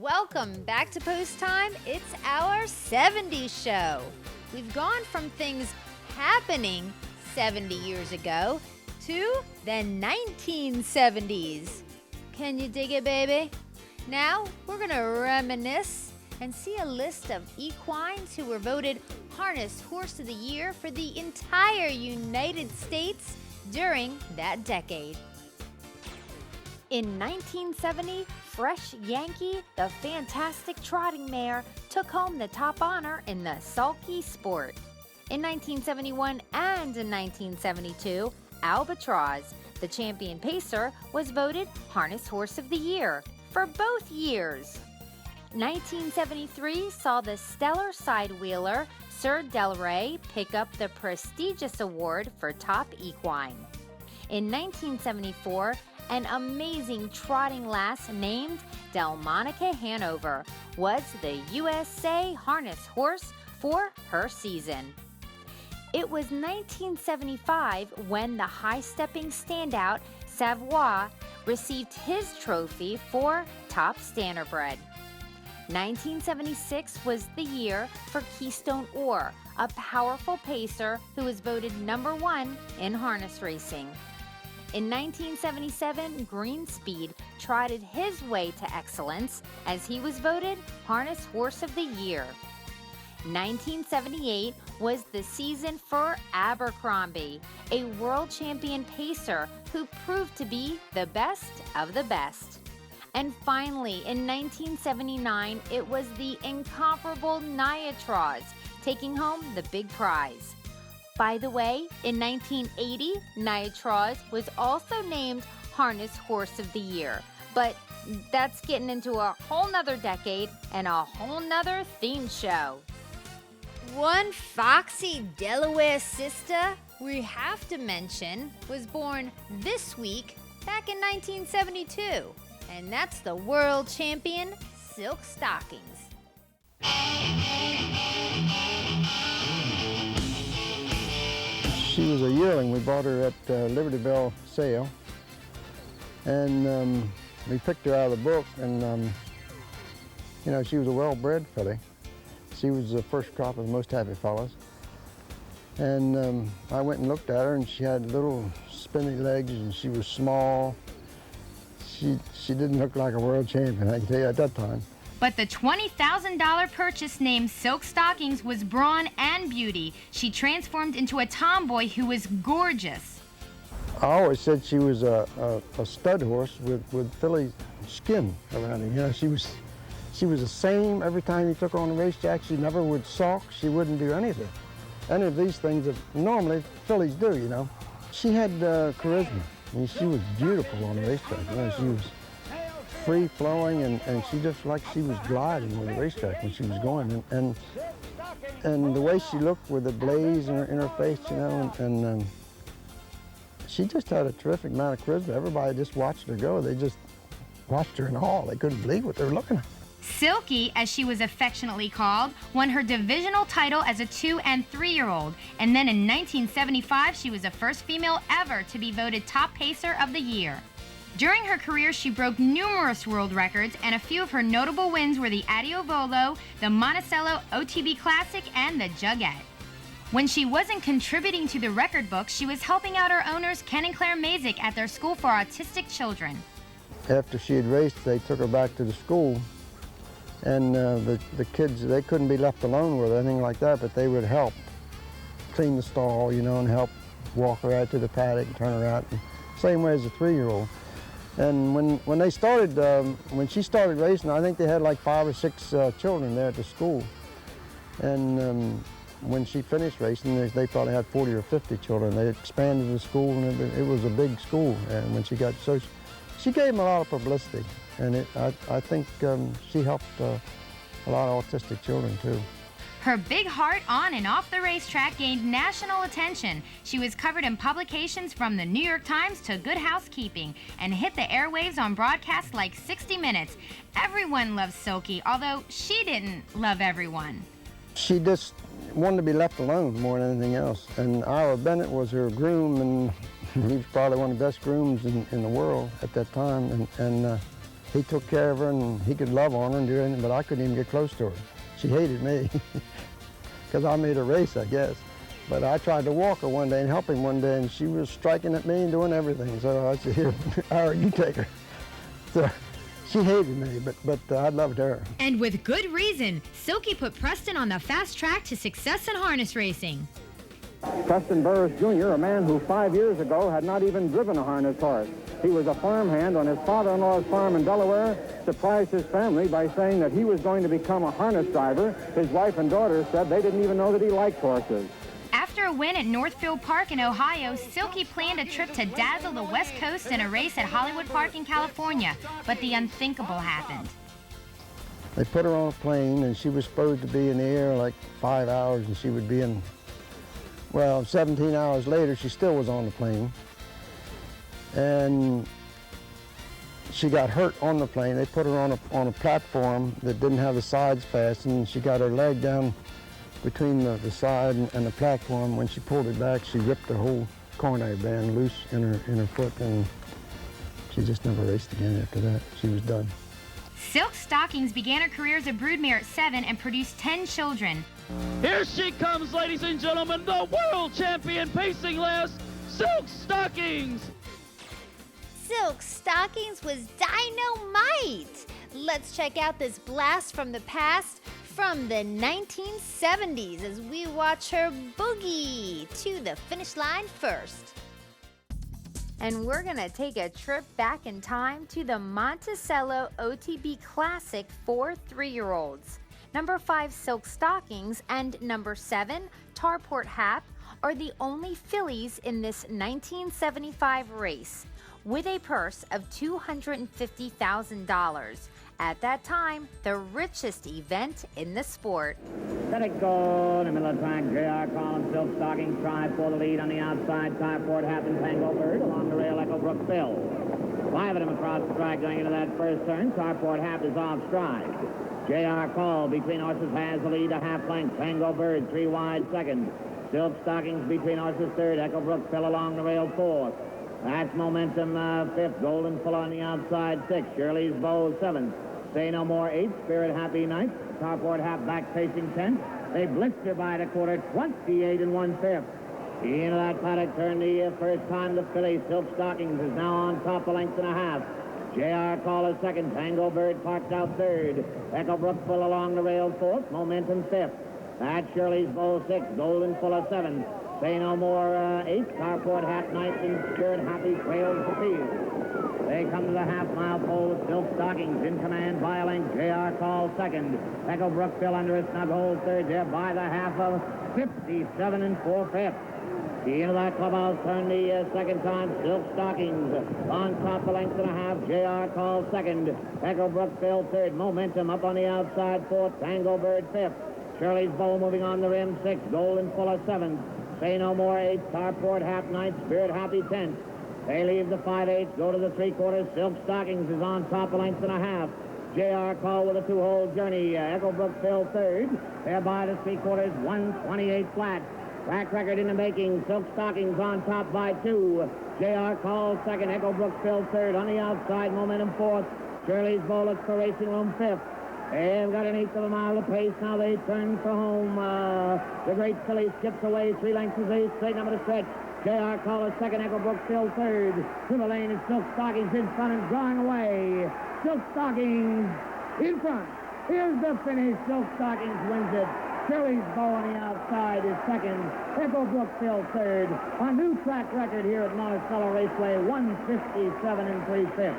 Welcome back to Post Time. It's our 70s show. We've gone from things happening 70 years ago to the 1970s. Can you dig it, baby? Now we're going to reminisce and see a list of equines who were voted Harness Horse of the Year for the entire United States during that decade. In 1970, Fresh Yankee, the fantastic trotting mare, took home the top honor in the sulky sport. In 1971 and in 1972, Albatross, the champion pacer, was voted Harness Horse of the Year for both years. 1973 saw the stellar side-wheeler Sir Delaware pick up the prestigious award for top equine. In 1974, an amazing trotting lass named Delmonica Hanover was the USA Harness Horse for her season. It was 1975 when the high-stepping standout Savoy received his trophy for top standardbred. 1976 was the year for Keystone Orr, a powerful pacer who was voted #1 in harness racing. In 1977, Greenspeed trotted his way to excellence as he was voted Harness Horse of the Year. 1978 was the season for Abercrombie, a world champion pacer who proved to be the best of the best. And finally, in 1979, it was the incomparable Niatroz taking home the big prize. By the way, in 1980, Niatroz was also named Harness Horse of the Year, but that's getting into a whole nother decade and a whole nother theme show. One foxy Delaware sister we have to mention was born this week back in 1972, and that's the world champion Silk Stockings. She was a yearling. We bought her at Liberty Bell sale, and we picked her out of the book, and she was a well-bred filly. She was the first crop of the Most Happy Fellows, and I went and looked at her, and she had little spindly legs, and she was small. She didn't look like a world champion, I can tell you, at that time. But the $20,000 purchase named Silk Stockings was brawn and beauty. She transformed into a tomboy who was gorgeous. I always said she was a stud horse with filly skin around her. She was the same every time you took her on the racetrack. She never would sulk. She wouldn't do anything. Any of these things that normally fillies do, She had charisma. I mean, she was beautiful on the racetrack. She was free-flowing, and she just like she was gliding on the racetrack when she was going, and the way she looked with the blaze in her face, and she just had a terrific amount of charisma. Everybody just watched her go. They just watched her in awe. They couldn't believe what they were looking at. Silky, as she was affectionately called, won her divisional title as a 2- and 3-year-old, and then in 1975 she was the first female ever to be voted top pacer of the year. During her career, she broke numerous world records, and a few of her notable wins were the Addio Volo, the Monticello OTB Classic, and the Jugette. When she wasn't contributing to the record book, she was helping out her owners, Ken and Claire Mazik, at their school for autistic children. After she had raced, they took her back to the school, and the kids, they couldn't be left alone with her, anything like that, but they would help clean the stall, and help walk her out to the paddock and turn her out, same way as a 3-year-old. And when they started, when she started racing, I think they had like 5 or 6 children there at the school. And when she finished racing, they probably had 40 or 50 children. They expanded the school, and it was a big school. And when she got, so she gave them a lot of publicity. And I think she helped a lot of autistic children too. Her big heart on and off the racetrack gained national attention. She was covered in publications from the New York Times to Good Housekeeping and hit the airwaves on broadcasts like 60 Minutes. Everyone loves Silky, although she didn't love everyone. She just wanted to be left alone more than anything else. And Ira Bennett was her groom, and he was probably one of the best grooms in the world at that time. And he took care of her and he could love on her and do anything, but I couldn't even get close to her. She hated me because I made her race, I guess. But I tried to walk her one day and help him one day, and she was striking at me and doing everything. So I said, here, all right, you take her. So she hated me, but I loved her. And with good reason, Silky put Preston on the fast track to success in harness racing. Preston Burris Jr., a man who 5 years ago had not even driven a harness horse. He was a farmhand on his father-in-law's farm in Delaware, surprised his family by saying that he was going to become a harness driver. His wife and daughter said they didn't even know that he liked horses. After a win at Northfield Park in Ohio, Silky planned a trip to dazzle the West Coast in a race at Hollywood Park in California, but the unthinkable happened. They put her on a plane, and she was supposed to be in the air like 5 hours, and she would be in, well, 17 hours later, she still was on the plane. And she got hurt on the plane. They put her on a platform that didn't have the sides fastened, and she got her leg down between the side and the platform. When she pulled it back, she ripped the whole coronary band loose in her foot, and she just never raced again after that. She was done. Silk Stockings began her career as a broodmare at 7 and produced 10 children. Here she comes, ladies and gentlemen, the world champion pacing lass, Silk Stockings! Silk Stockings was dynamite! Let's check out this blast from the past from the 1970s as we watch her boogie to the finish line first. And we're gonna take a trip back in time to the Monticello OTB Classic for 3-year-olds. Number 5 Silk Stockings and number 7 Tarport Hap are the only fillies in this 1975 race, with a purse of $250,000. At that time, the richest event in the sport. Let it go in the middle of the track. J.R. Collins, Silk Stockings try for the lead on the outside. Tarport Hap and Tango Bird along the rail, Echo Brook Phil. 5 of them across the track going into that first turn. Tarport Hap is off stride. J.R. Call between horses has the lead a half length. Tango Bird 3 wide second. Silk Stockings between horses third. Echo Brook Phil along the rail fourth. That's Momentum fifth. Golden Fuller on the outside sixth. Shirley's Bow seventh. Say No More 8th, Spirit Happy 9th, Tarport Hap back facing 10th. They blister by the quarter, 28 1/5. Into that paddock turn the first time the filly, Silk Stockings, is now on top a length and a half. J.R. Call is second, Tango Bird parked out third. Echo Brook Full along the rail fourth, Momentum 5th. That's Shirley's Bow 6th, Golden Fuller 7th. Say No More 8th, Tarport Hap 9th, and Spirit Happy trails the field. They come to the half-mile pole with Silk Stockings in command by a length. J.R. Call second. Echo Brookville under a snug hold third there by the half of 57 4/5. Into that clubhouse turn the second time. Silk Stockings on top a length and a half. J.R. Call second. Echo Brookville third. Momentum up on the outside fourth. Tango Bird fifth. Shirley's Bow moving on the rim sixth. Golden Fuller seventh. Say No More 8th. Tarport Hap 9th. Spirit Happy 10th. They leave the 5/8, go to the 3/4. Silk Stockings is on top a length and a half. J.R. Call with a 2-hole journey. Echo Brookville third. There by the 3/4, 128 flat. Track record in the making. Silk Stockings on top by 2. J.R. Call second. Echo Brookville third. On the outside, Momentum fourth. Shirley's Bow looks for Racing Room fifth. They've got an 1/8 of a mile to pace. Now they turn for home. The great filly skips away 3 lengths as they straighten up the stretch. J.R. Call is second, Echo Brookville third. To the lane is Silk Stockings in front and drawing away. Silk Stockings in front. Here's the finish. Silk Stockings wins it. Shirley's Bow on the outside is second. Echo Brookville third. A new track record here at Monticello Raceway, 157 3/5.